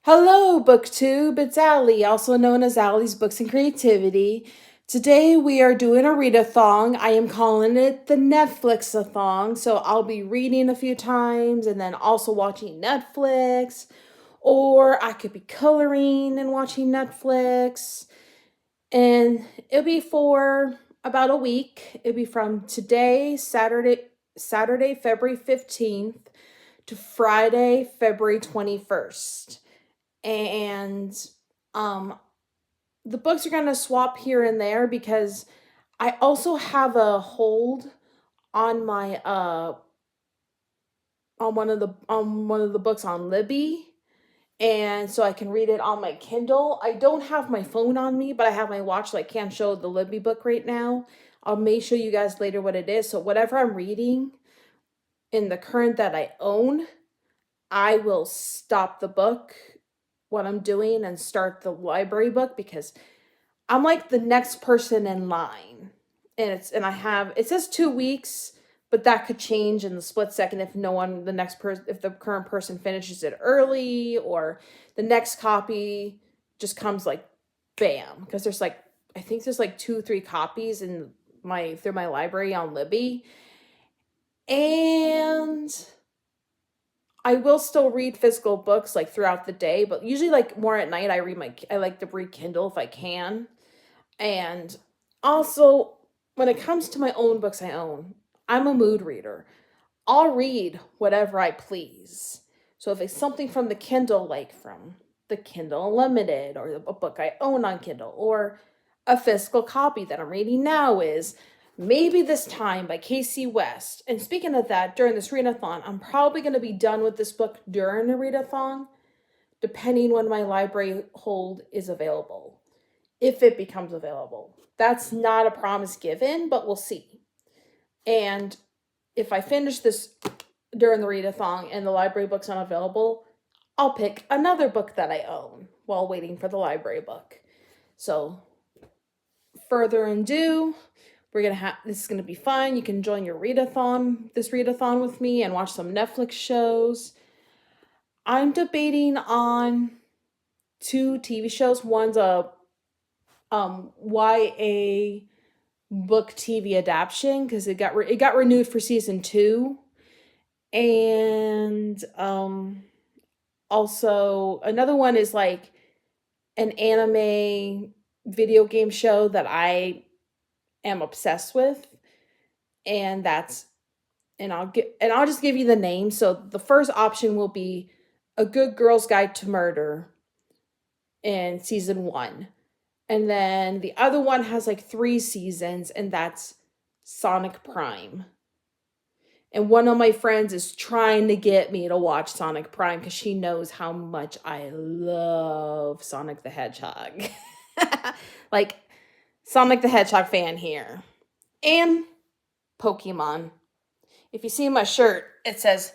Hello, BookTube. It's Allie, also known as Allie's Books and Creativity. Today we are doing a readathon. I am calling it the Netflixathon. So I'll be reading a few times and then also watching Netflix, or I could be coloring and watching Netflix. And it'll be for about a week. It'll be from today, Saturday, February 15th to Friday, February 21st. And um the books are going to swap here and there because I also have a hold on my on one of the books on Libby, and so I can read it on my Kindle. I don't have my phone on me, but I have my watch, so I can't show the Libby book right now. I may show you guys later what it is. So whatever I'm reading in the current that I own, I will stop the book what I'm doing and start the library book because I'm like the next person in line. It says 2 weeks, but that could change in the split second if no one the next person if the current person finishes it early, or the next copy just comes like bam, because I think there's like 2 3 copies in my through my library on Libby. And I will still read physical books like throughout the day, but usually like more at night. I like to read Kindle if I can. And also, when it comes to my own books I own, I'm a mood reader. I'll read whatever I please. So if it's something from the Kindle, like from the Kindle Unlimited, or a book I own on Kindle, or a physical copy that I'm reading now is Maybe This Time by Casey West. And speaking of that, during this readathon, I'm probably going to be done with this book during the readathon, depending when my library hold is available, if it becomes available. That's not a promise given, but we'll see. And if I finish this during the readathon and the library book's not available, I'll pick another book that I own while waiting for the library book. So, further ado, this is gonna be fun. You can join this readathon with me and watch some Netflix shows. I'm debating on 2 TV shows. One's a YA book TV adaptation because it got renewed for season 2, and also another one is like an anime video game show that I am obsessed with, and that's and I'll just give you the name. So the first option will be A Good Girl's Guide to Murder in season 1. And then the other one has like 3 seasons, and that's Sonic Prime. And one of my friends is trying to get me to watch Sonic Prime because she knows how much I love Sonic the Hedgehog. Like, Sonic the Hedgehog fan here. And Pokemon. If you see my shirt, it says,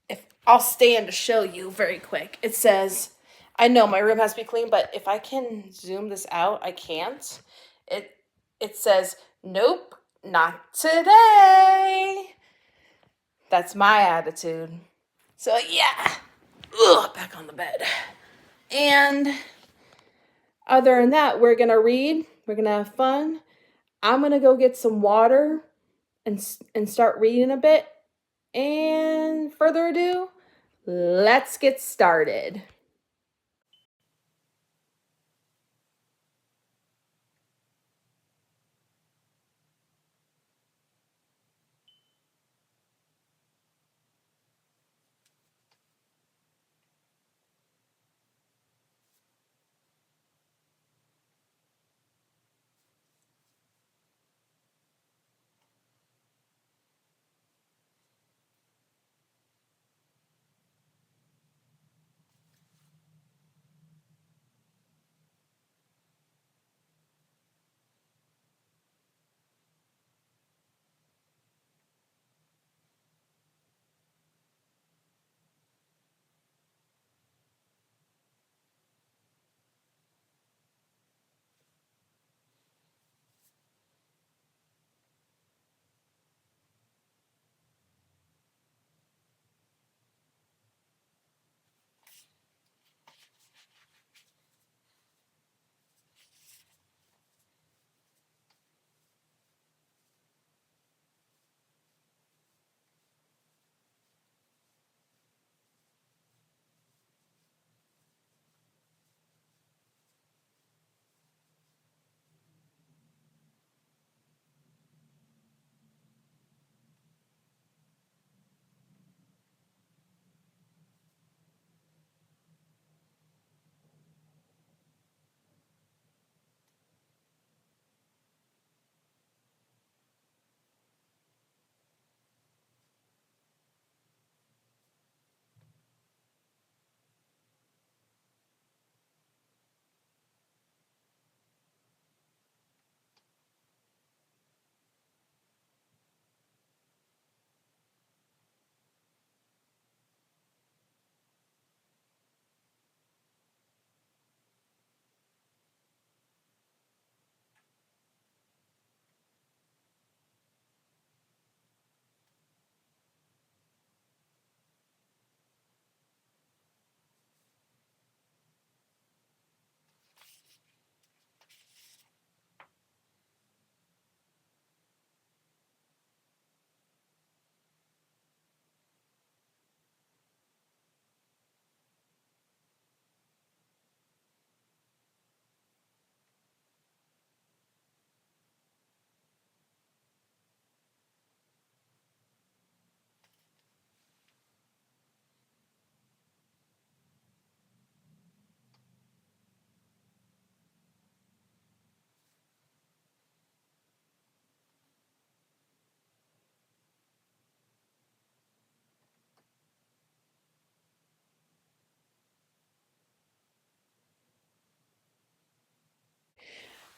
if I'll stand to show you very quick. It says, I know my room has to be clean, but if I can zoom this out, I can't. It says, nope, not today. That's my attitude. So yeah. Ugh, back on the bed. And other than that, we're gonna read. We're gonna have fun. I'm gonna go get some water and start reading a bit. And further ado, let's get started.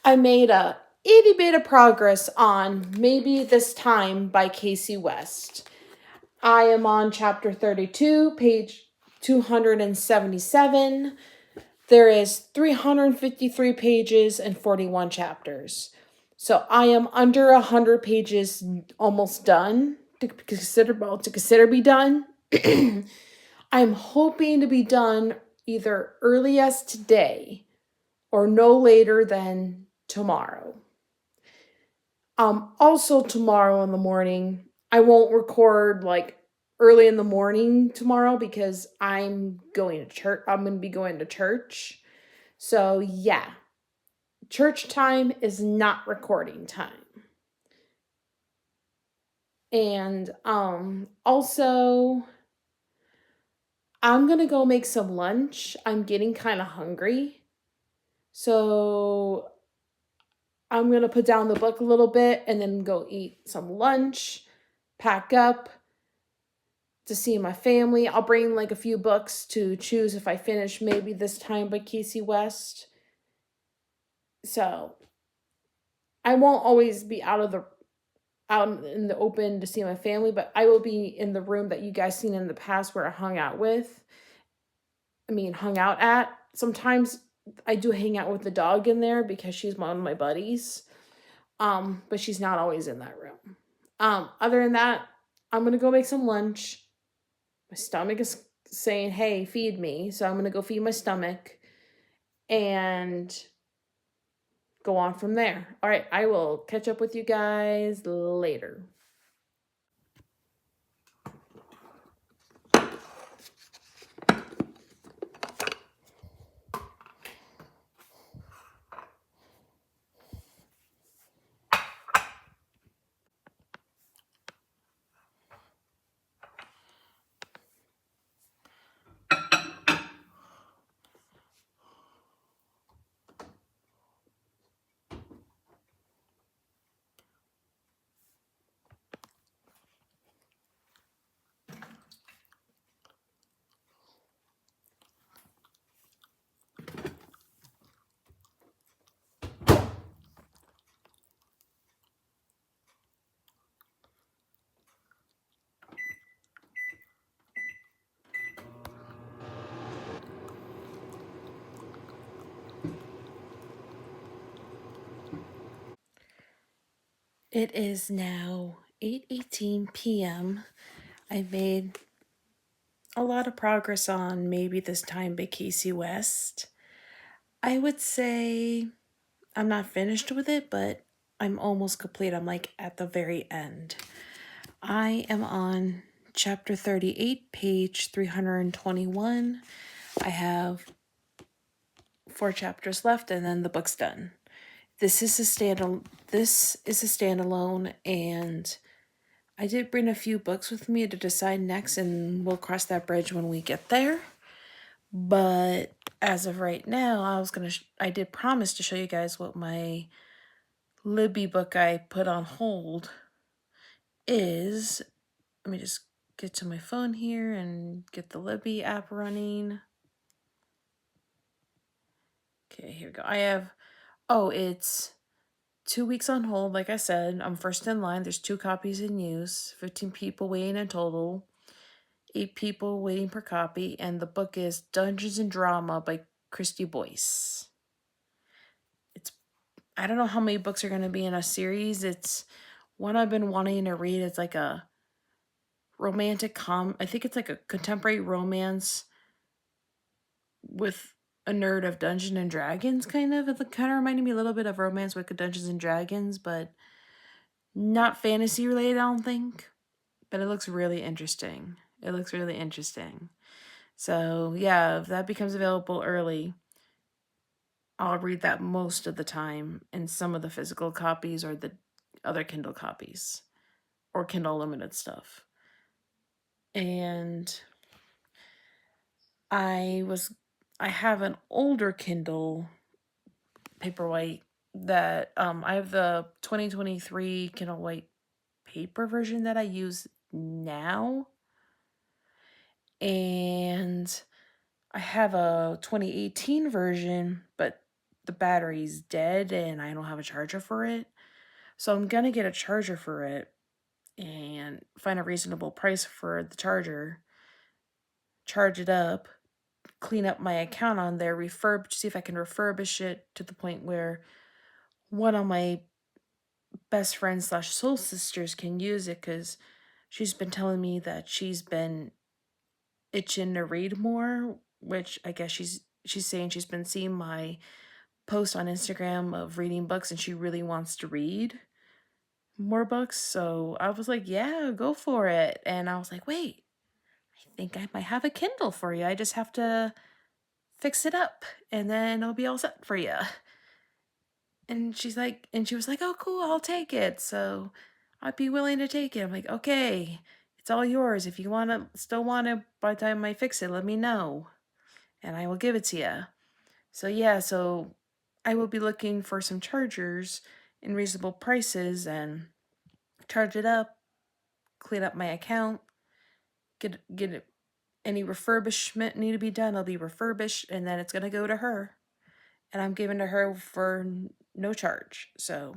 I made a itty bit of progress on Maybe This Time by Casey West. I am on chapter 32, page 277. There is 353 pages and 41 chapters. So I am under 100 pages, almost done, to consider be done. I'm hoping to be done either early as today or no later than tomorrow. Also tomorrow in the morning, I won't record like early in the morning tomorrow because I'm going to church. I'm going to be going to church. So, yeah. Church time is not recording time. And also I'm going to go make some lunch. I'm getting kind of hungry. So, I'm going to put down the book a little bit and then go eat some lunch, pack up to see my family. I'll bring like a few books to choose if I finish Maybe This Time by Casey West. So I won't always be out in the open to see my family, but I will be in the room that you guys seen in the past where I hung out at. Sometimes I do hang out with the dog in there because she's one of my buddies. But she's not always in that room. Other than that, I'm gonna go make some lunch. My stomach is saying, hey, feed me. So I'm going to go feed my stomach and go on from there. All right, I will catch up with you guys later. It is now 8:18 p.m. I've made a lot of progress on Maybe This Time by Casey West. I would say I'm not finished with it, but I'm almost complete. I'm like at the very end. I am on chapter 38, page 321. I have 4 chapters left and then the book's done. This is a standalone, and I did bring a few books with me to decide next, and we'll cross that bridge when we get there. But as of right now, I did promise to show you guys what my Libby book I put on hold is. Let me just get to my phone here and get the Libby app running. Okay, here we go. It's 2 weeks on hold, like I said. I'm first in line. There's 2 copies in use, 15 people waiting in total, 8 people waiting per copy, and the book is Dungeons and Drama by Christy Boyce. I don't know how many books are going to be in a series. It's one I've been wanting to read. It's like a romantic I think it's like a contemporary romance with a nerd of Dungeons and Dragons, kind of. It kind of reminded me a little bit of Romance with Dungeons and Dragons, but not fantasy related, I don't think. But it looks really interesting. So, yeah, if that becomes available early, I'll read that most of the time in some of the physical copies or the other Kindle copies or Kindle Limited stuff. And I have an older Kindle Paperwhite that I have the 2023 Kindle White paper version that I use now. And I have a 2018 version, but the battery's dead and I don't have a charger for it. So I'm going to get a charger for it and find a reasonable price for the charger, charge it up, clean up my account on there, see if I can refurbish it to the point where one of my best friends slash soul sisters can use it, because she's been telling me that she's been itching to read more, which I guess she's saying she's been seeing my post on Instagram of reading books and she really wants to read more books. So I was like, yeah, go for it. And I was like, wait, I think I might have a Kindle for you. I just have to fix it up and then it'll be all set for you. And she was like, oh, cool, I'll take it. So I'd be willing to take it. I'm like, okay, it's all yours. If you still want it by the time I fix it, let me know and I will give it to you. So yeah, so I will be looking for some chargers in reasonable prices and charge it up, clean up my account, get it. Any refurbishment need to be done, it'll be refurbished, and then it's gonna go to her, and I'm giving to her for no charge. So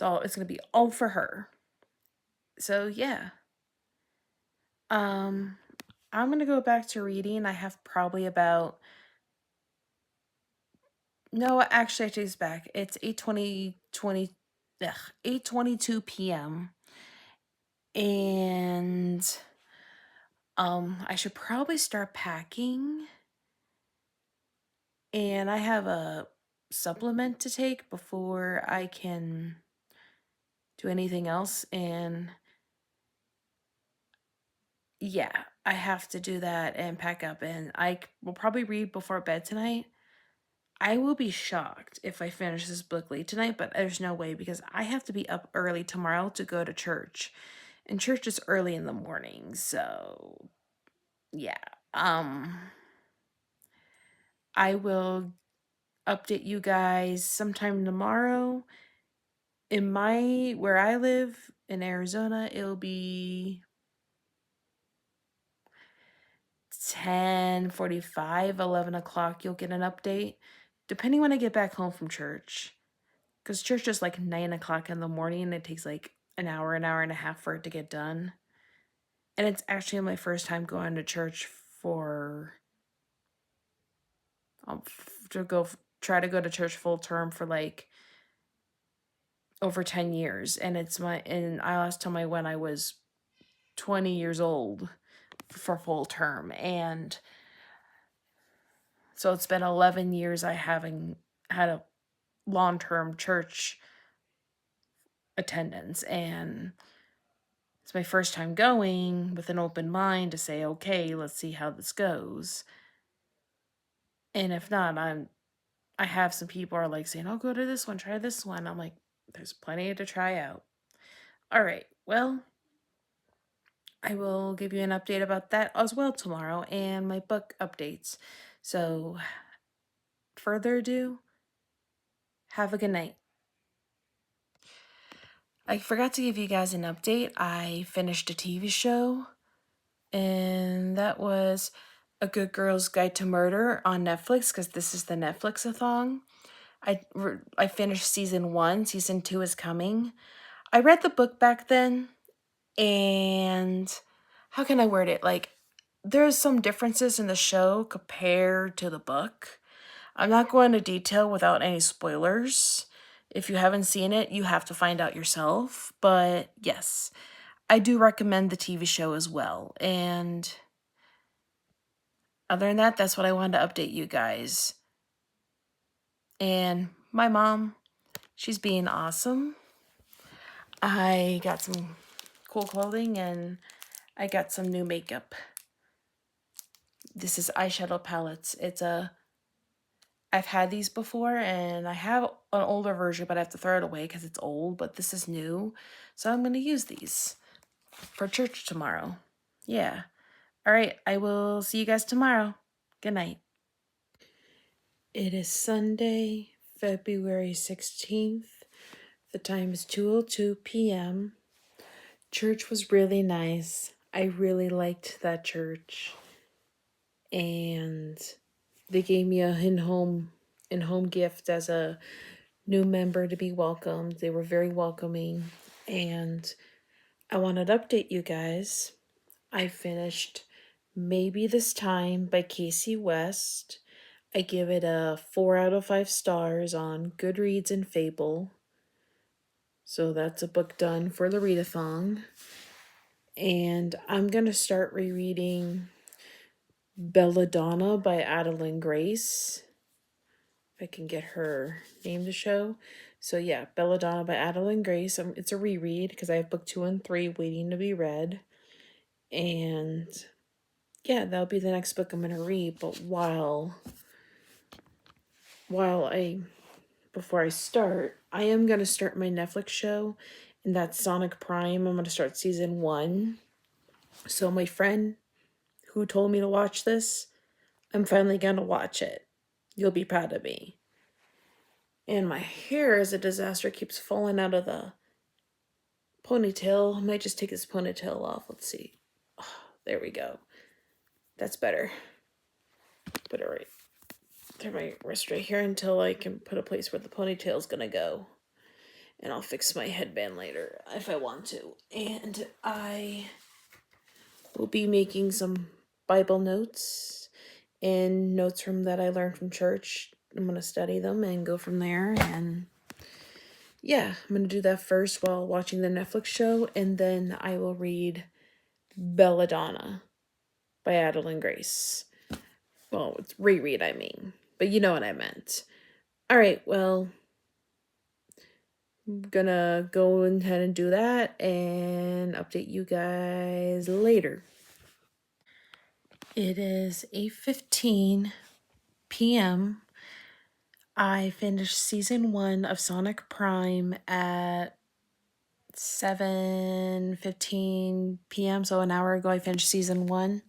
it's gonna be all for her. So yeah, I'm gonna go back to reading. I have probably about no, actually, I take this back. It's 8:22 p.m. and I should probably start packing, and I have a supplement to take before I can do anything else. And yeah, I have to do that and pack up, and I will probably read before bed tonight. I will be shocked if I finish this book late tonight, but there's no way, because I have to be up early tomorrow to go to church. And church is early in the morning, so yeah. I will update you guys sometime tomorrow. Where I live in Arizona, it'll be 10:45, 11 o'clock. You'll get an update, depending when I get back home from church. Because church is like 9 o'clock in the morning, and it takes like an hour and a half for it to get done. And it's actually my first time going to church for try to go to church full term for like over 10 years. And I last time I went, I was 20 years old for full term. And so it's been 11 years I haven't had a long-term church attendance. And it's my first time going with an open mind to say, okay, let's see how this goes. And if not, I have some people are like saying, "Oh, go to this one, try this one." I'm like, there's plenty to try out. All right, well, I will give you an update about that as well tomorrow and my book updates. So, further ado, have a good night. I forgot to give you guys an update. I finished a TV show, and that was A Good Girl's Guide to Murder on Netflix, because this is the Netflixathon. I finished season 1. Season 2 is coming. I read the book back then, and how can I word it? Like, there's some differences in the show compared to the book. I'm not going into detail without any spoilers. If you haven't seen it, you have to find out yourself. But yes, I do recommend the TV show as well. And other than that, that's what I wanted to update you guys. And my mom, she's being awesome. I got some cool clothing and I got some new makeup. This is eyeshadow palettes. I've had these before, and I have an older version, but I have to throw it away because it's old, but this is new. So I'm going to use these for church tomorrow. Yeah. All right. I will see you guys tomorrow. Good night. It is Sunday, February 16th. The time is 2:02 p.m. Church was really nice. I really liked that church. And they gave me a in-home in-home gift as a new member to be welcomed. They were very welcoming, and I wanted to update you guys. I finished Maybe This Time by Casey West. I give it a 4 out of 5 stars on Goodreads and Fable. So that's a book done for the Readathon. And I'm going to start rereading Belladonna by Adeline Grace. If I can get her name to show. So yeah, Belladonna by Adeline Grace. It's a reread because I have book 2 and 3 waiting to be read. And yeah, that'll be the next book I'm going to read. But before I start, I am going to start my Netflix show, and that's Sonic Prime. I'm going to start season 1. So my friend who told me to watch this, I'm finally going to watch it. You'll be proud of me. And my hair is a disaster. It keeps falling out of the ponytail. I might just take this ponytail off. Let's see. Oh, there we go. That's better. Put it right through my wrist right here until I can put a place where the ponytail's gonna go. And I'll fix my headband later if I want to. And I will be making some Bible notes and notes from that I learned from church. I'm gonna study them and go from there. And yeah, I'm gonna do that first while watching the Netflix show, and then I will read Belladonna by Adeline Grace. Well, it's reread, I mean. But you know what I meant. Alright, well, I'm gonna go ahead and do that and update you guys later. It is 8:15 p.m. I finished season 1 of Sonic Prime at 7:15 p.m. So an hour ago I finished season 1.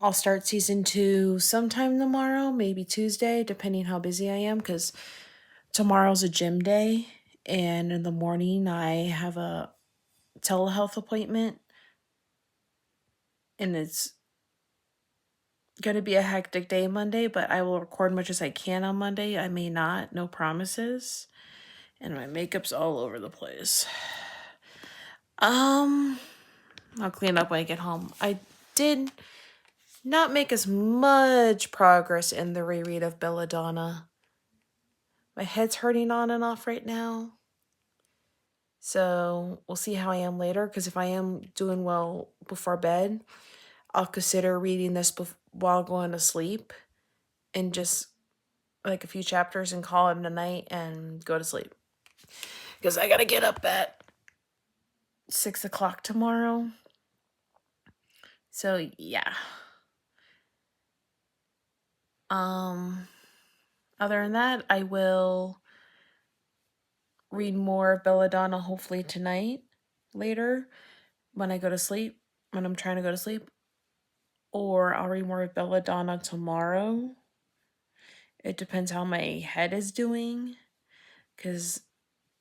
I'll start season 2 sometime tomorrow, maybe Tuesday, depending how busy I am, because tomorrow's a gym day, and in the morning I have a telehealth appointment, and it's going to be a hectic day Monday, but I will record much as I can on Monday. I may not, no promises, and my makeup's all over the place. I'll clean up when I get home. I did not make as much progress in the reread of Belladonna. My head's hurting on and off right now. So we'll see how I am later, because if I am doing well before bed, I'll consider reading this while going to sleep and just like a few chapters and call it a night and go to sleep. Because I gotta get up at 6 o'clock tomorrow. So yeah. Other than that, I will read more of Belladonna hopefully tonight, later, when I go to sleep, when I'm trying to go to sleep. Or I'll read more of Belladonna tomorrow. It depends how my head is doing, because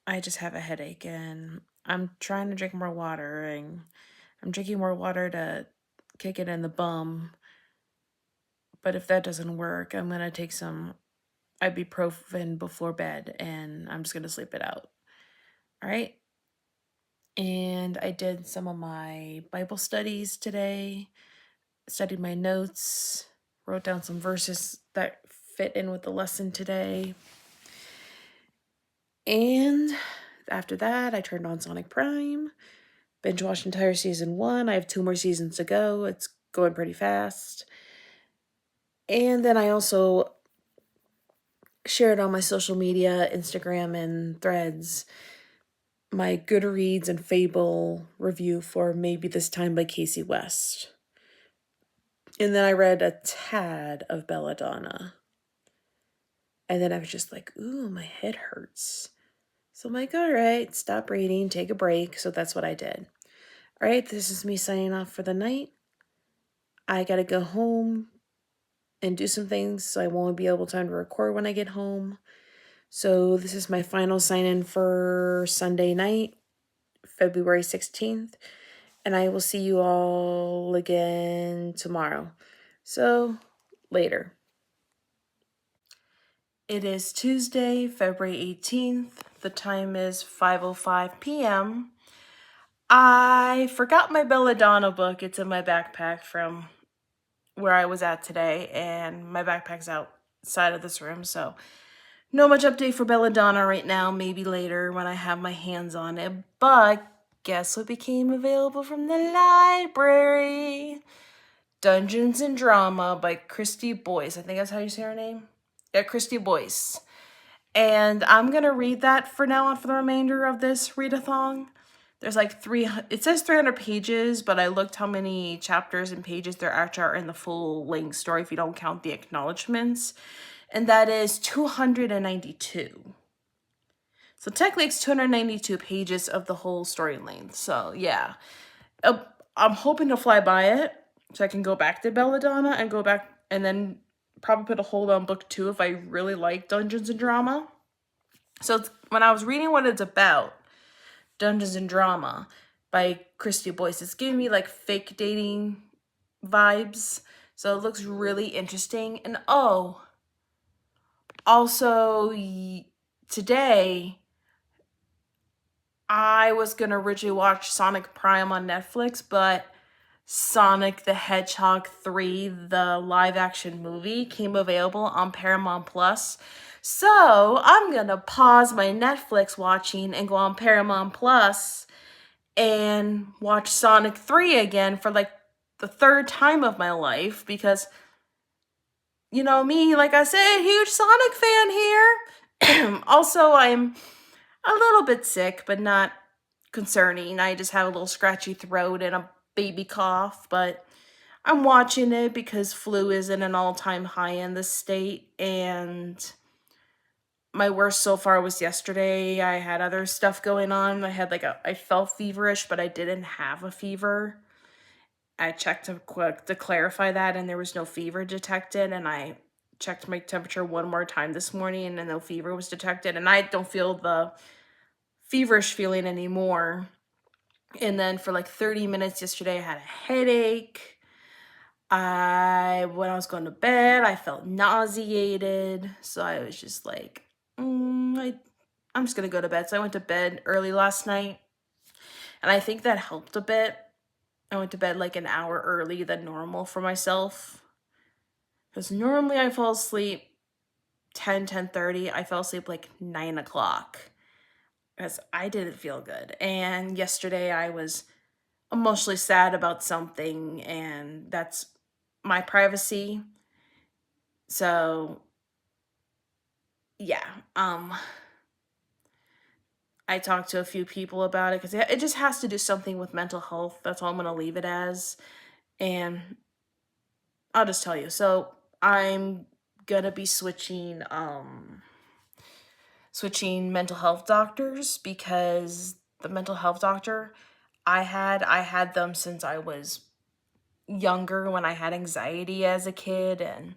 I just have a headache, and I'm trying to drink more water, and I'm drinking more water to kick it in the bum. But if that doesn't work, I'm going to take some ibuprofen before bed, and I'm just going to sleep it out. All right? And I did some of my Bible studies today, studied my notes, wrote down some verses that fit in with the lesson today. And after that, I turned on Sonic Prime, binge watched entire season 1. I have 2 more seasons to go. It's going pretty fast. And then I also shared on my social media, Instagram and Threads, my Goodreads and Fable review for Maybe This Time by Casey West. And then I read a tad of Belladonna. And then I was just like, ooh, my head hurts. So I'm like, all right, stop reading, take a break. So that's what I did. All right, this is me signing off for the night. I got to go home and do some things, so I won't be able to record when I get home. So this is my final sign-in for Sunday night, February 16th. And I will see you all again tomorrow. So, later. It is Tuesday, February 18th. The time is 5:05 p.m. I forgot my Belladonna book. It's in my backpack from where I was at today, and my backpack's outside of this room, so no much update for Belladonna right now. Maybe later when I have my hands on it. But guess what became available from the library? Dungeons and Drama by Christy Boyce. I think that's how you say her name. Yeah, Christy Boyce. And I'm going to read that for now on for the remainder of this readathon. There's like it says 300 pages, but I looked how many chapters and pages there actually are in the full length story if you don't count the acknowledgments. And that is 292. So technically it's 292 pages of the whole story length. So yeah, I'm hoping to fly by it so I can go back to Belladonna and go back and then probably put a hold on book 2 if I really like Dungeons and Drama. So when I was reading what it's about, Dungeons and Drama by Christy Boyce, it's giving me like fake dating vibes. So it looks really interesting. And also today I was going to originally watch Sonic Prime on Netflix, but Sonic the Hedgehog 3, the live action movie, came available on Paramount Plus. So I'm going to pause my Netflix watching and go on Paramount Plus and watch Sonic 3 again for like the third time of my life because, you know me, like I said, huge Sonic fan here. Also, I'm a little bit sick, but not concerning. I just have a little scratchy throat and a baby cough, but I'm watching it because flu is in an all-time high in the state, and my worst so far was yesterday. I had other stuff going on. I felt feverish, but I didn't have a fever. I checked to clarify that, and there was no fever detected, and I checked my temperature one more time this morning, and no fever was detected, and I don't feel the feverish feeling anymore. And then for like 30 minutes yesterday, I had a headache. When I was going to bed, I felt nauseated. So I was just like, I'm just going to go to bed. So I went to bed early last night. And I think that helped a bit. I went to bed like an hour early than normal for myself. Because normally I fall asleep 10:30. I fell asleep like 9 o'clock. Because I didn't feel good. And yesterday I was emotionally sad about something, and that's my privacy. So yeah, I talked to a few people about it because it just has to do something with mental health. That's all I'm gonna leave it as. And I'll just tell you. So I'm gonna be switching mental health doctors because the mental health doctor I had them since I was younger, when I had anxiety as a kid and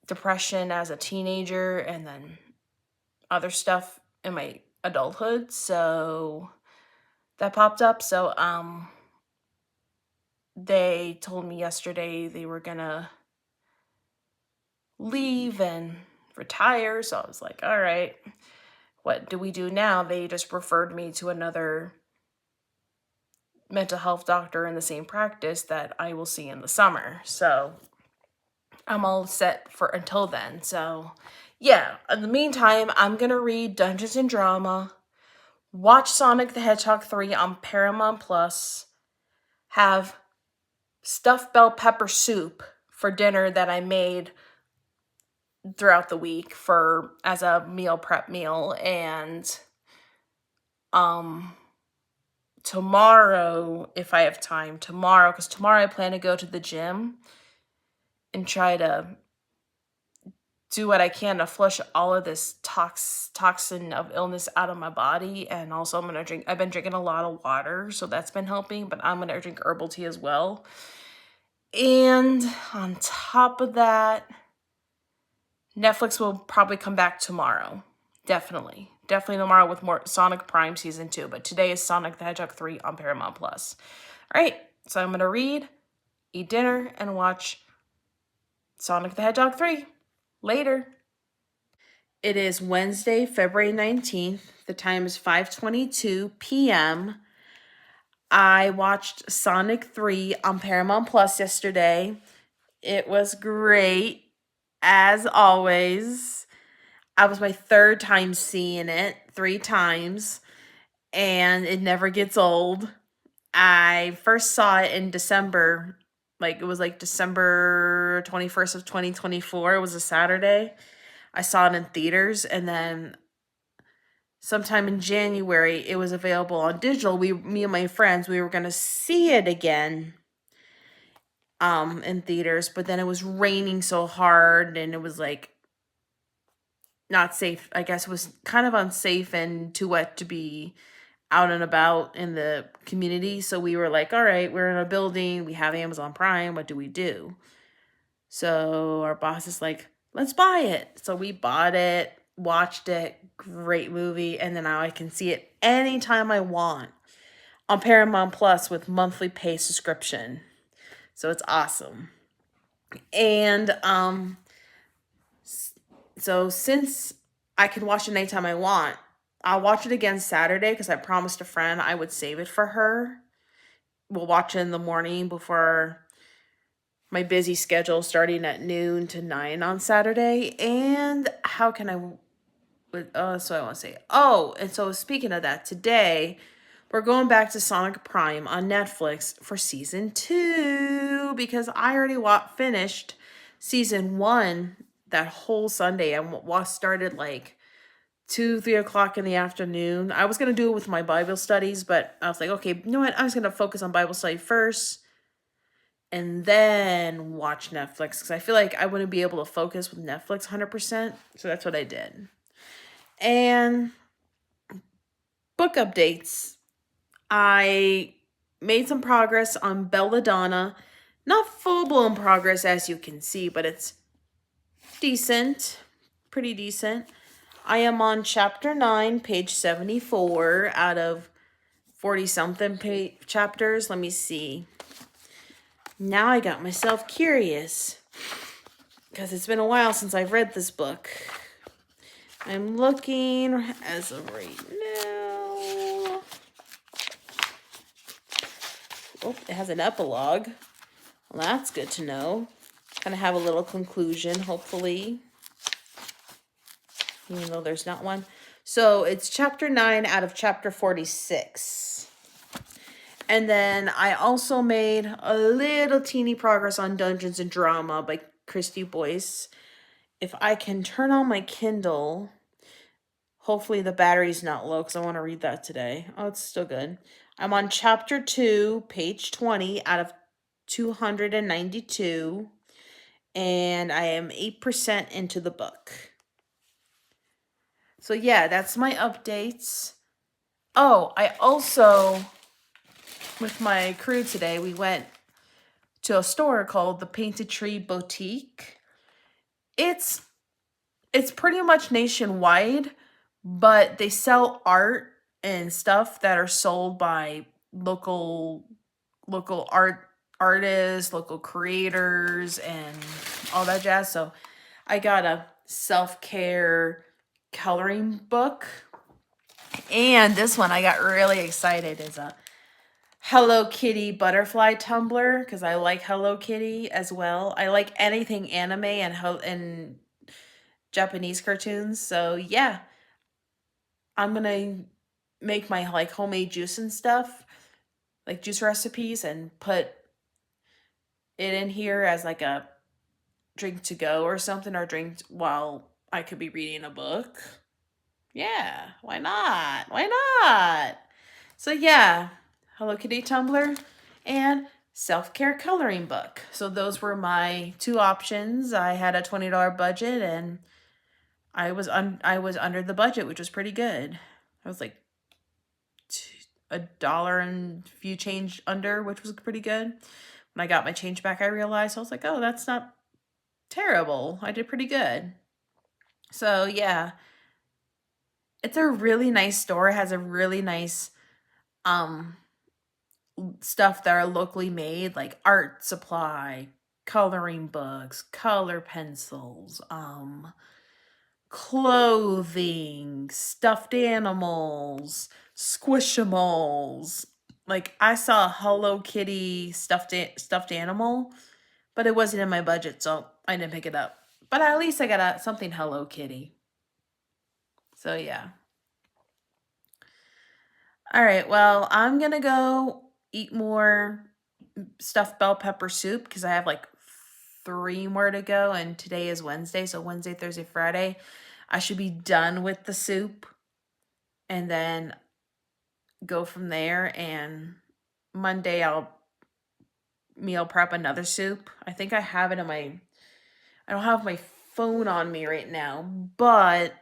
depression as a teenager, and then other stuff in my adulthood. So that popped up. So they told me yesterday they were gonna leave and retire. So I was like, all right, what do we do now? They just referred me to another mental health doctor in the same practice that I will see in the summer. So I'm all set for until then. So yeah, in the meantime, I'm gonna read Dungeons and Drama, watch Sonic the Hedgehog 3 on Paramount Plus, have stuffed bell pepper soup for dinner that I made throughout the week for as a meal prep meal, and tomorrow, if I have time, because tomorrow I plan to go to the gym and try to do what I can to flush all of this toxin of illness out of my body. And also I've been drinking a lot of water, so that's been helping, but I'm gonna drink herbal tea as well. And on top of that, Netflix will probably come back tomorrow. Definitely tomorrow with more Sonic Prime Season 2, but today is Sonic the Hedgehog 3 on Paramount Plus. All right, so I'm gonna read, eat dinner, and watch Sonic the Hedgehog 3. Later. It is Wednesday, February 19th. The time is 5:22 p.m. I watched Sonic 3 on Paramount Plus yesterday. It was great, as always. I was my third time seeing it, 3 times, and it never gets old. I first saw it in December, like it was like December 21st of 2024. It was a Saturday. I saw it in theaters, and then sometime in January it was available on digital. Me and my friends, we were going to see it again in theaters, but then it was raining so hard and it was like not safe. I guess it was kind of unsafe and too wet to be out and about in the community. So we were like, all right, we're in a building, we have Amazon Prime, what do we do? So our boss is like, let's buy it. So we bought it, watched it, great movie, and then now I can see it anytime I want on Paramount Plus with monthly pay subscription. So it's awesome. And so since I can watch it anytime I want, I'll watch it again Saturday because I promised a friend I would save it for her. We'll watch it in the morning before my busy schedule starting at noon to 9 on Saturday. And how can I so I want to say, and so speaking of that, today we're going back to Sonic Prime on Netflix for season 2 because I already finished season 1 that whole Sunday. I started like 2, 3 o'clock in the afternoon. I was gonna do it with my Bible studies, but I was like, okay, you know what? I was gonna focus on Bible study first and then watch Netflix because I feel like I wouldn't be able to focus with Netflix 100%. So that's what I did. And book updates. I made some progress on Belladonna. Not full-blown progress as you can see, but it's decent. Pretty decent. I am on chapter 9, page 74 out of 40-something chapters. Let me see. Now I got myself curious because it's been a while since I've read this book. I'm looking as of right now. Oh, it has an epilogue. Well, that's good to know. Kind of have a little conclusion, hopefully. Even though there's not one. So it's chapter 9 out of chapter 46. And then I also made a little teeny progress on Dungeons and Drama by Christy Boyce. If I can turn on my Kindle, hopefully the battery's not low because I want to read that today. Oh, it's still good. I'm on chapter 2, page 20 out of 292. And I am 8% into the book. So yeah, that's my updates. Oh, I also, with my crew today, we went to a store called the Painted Tree Boutique. It's pretty much nationwide, but they sell art and stuff that are sold by local artists, local creators, and all that jazz. So I got a self-care coloring book. And this one I got really excited is a Hello Kitty butterfly tumbler because I like Hello Kitty as well. I like anything anime and Japanese cartoons. So yeah, I'm gonna make my like homemade juice and stuff, like juice recipes, and put it in here as like a drink to go or something, or drink while I could be reading a book. Yeah, why not? Why not? So yeah, Hello Kitty tumbler and self-care coloring book. So those were my 2 options. I had a $20 budget and I was under the budget, which was pretty good. I was like $1 and few change under, which was pretty good. When I got my change back, I realized I was like, oh, that's not terrible. I did pretty good. So yeah, it's a really nice store. It has a really nice stuff that are locally made, like art supply, coloring books, color pencils, clothing, stuffed animals, squishimals. Like I saw a Hello Kitty stuffed animal, but it wasn't in my budget, so I didn't pick it up. But at least I got something Hello Kitty. So yeah. All right, well, I'm gonna go eat more stuffed bell pepper soup because I have like 3 more to go, and today is Wednesday, so Wednesday, Thursday, Friday, I should be done with the soup, and then go from there. And Monday, I'll meal prep another soup. I think I have it in my. I don't have my phone on me right now, but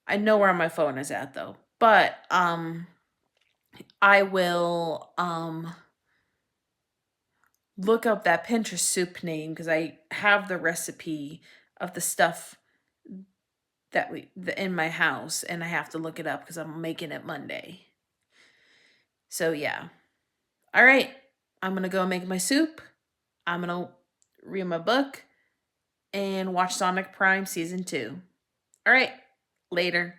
I know where my phone is at though. But I will look up that Pinterest soup name because I have the recipe of the stuff that in my house, and I have to look it up because I'm making it Monday. So yeah. All right. I'm gonna go make my soup. I'm gonna read my book and watch Sonic Prime season 2. All right. Later.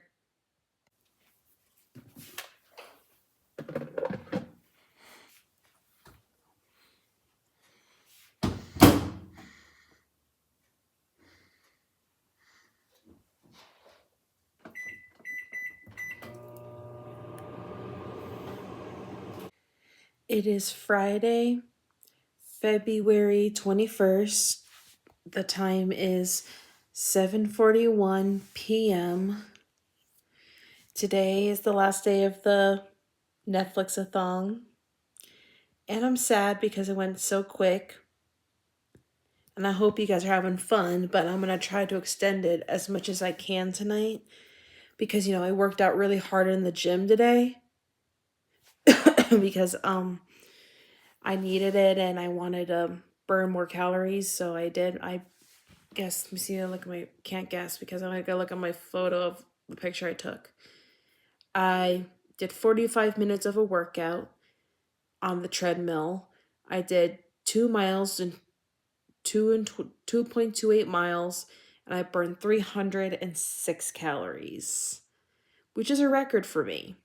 It is Friday, February 21st. The time is 7:41 p.m. Today is the last day of the Netflixathon. And I'm sad because it went so quick. And I hope you guys are having fun, but I'm going to try to extend it as much as I can tonight because I worked out really hard in the gym today because I needed it and I wanted to burn more calories, so I did. I guess, let me see, can't guess because I'm going to go look at my photo of the picture I took. I did 45 minutes of a workout on the treadmill. I did 2 miles and 2.28 miles, and I burned 306 calories, which is a record for me.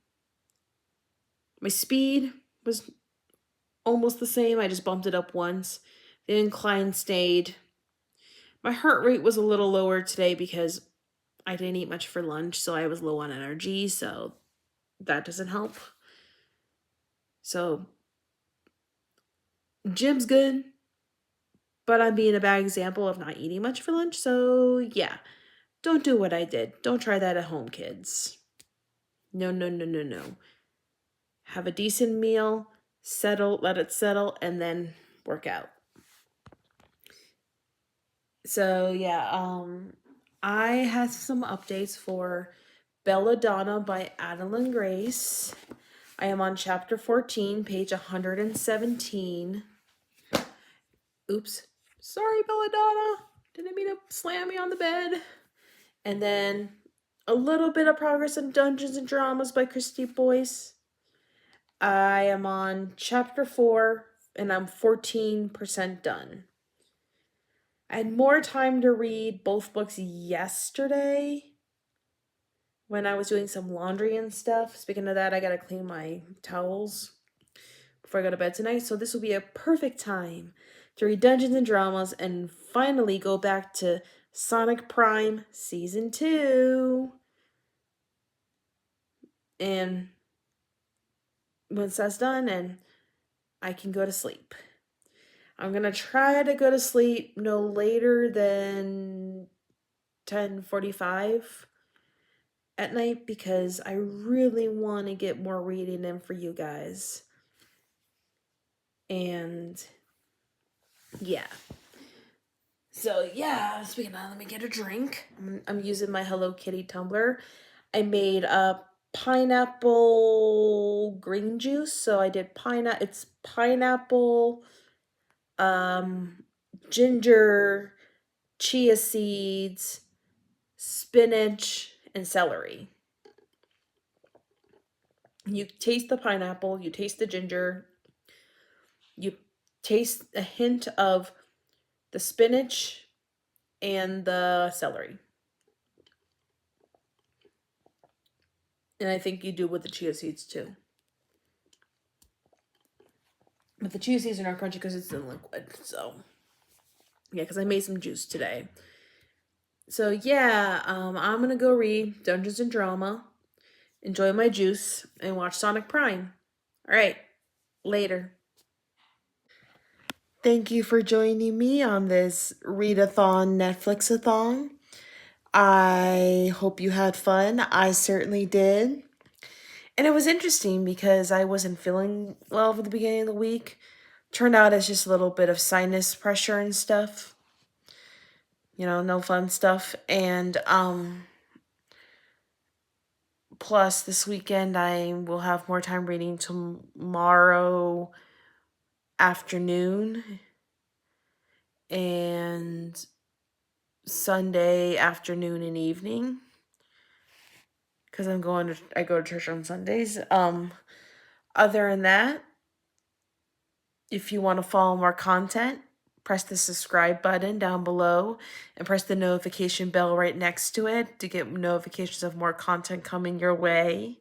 My speed was almost the same. I just bumped it up once. The incline stayed. My heart rate was a little lower today because I didn't eat much for lunch, so I was low on energy, so that doesn't help. So, gym's good, but I'm being a bad example of not eating much for lunch, so yeah. Don't do what I did. Don't try that at home, kids. No, no, no, no, no. Have a decent meal, let it settle, and then work out. So yeah, I had some updates for Belladonna by Adeline Grace. I am on chapter 14, page 117. Oops. Sorry, Belladonna. Didn't mean to slam you on the bed. And then a little bit of progress in Dungeons and Dramas by Christy Boyce. I am on chapter 4 and I'm 14% done. I had more time to read both books yesterday when I was doing some laundry and stuff. Speaking of that, I gotta clean my towels before I go to bed tonight. So this will be a perfect time to read Dungeons and Dramas and finally go back to Sonic Prime Season 2. And once that's done, and I can go to sleep. I'm going to try to go to sleep no later than 10:45 at night because I really want to get more reading in for you guys. And yeah. So yeah, speaking of, let me get a drink. I'm using my Hello Kitty tumbler. I made a pineapple green juice. So I did it's pineapple, ginger, chia seeds, spinach, and celery. You taste the pineapple, you taste the ginger, you taste a hint of the spinach and the celery. And I think you do with the chia seeds too. But the chia seeds are not crunchy because it's in liquid. So, yeah, because I made some juice today. So, yeah, I'm going to go read Dungeons and Drama, enjoy my juice, and watch Sonic Prime. All right, later. Thank you for joining me on this Readathon Netflixathon. I hope you had fun. I certainly did. And it was interesting because I wasn't feeling well for the beginning of the week. Turned out it's just a little bit of sinus pressure and stuff. No fun stuff. And plus this weekend I will have more time reading tomorrow afternoon and Sunday afternoon and evening because I go to church on Sundays. Other than that, if you want to follow more content, press the subscribe button down below and press the notification bell right next to it to get notifications of more content coming your way.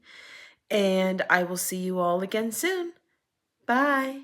And I will see you all again soon. Bye.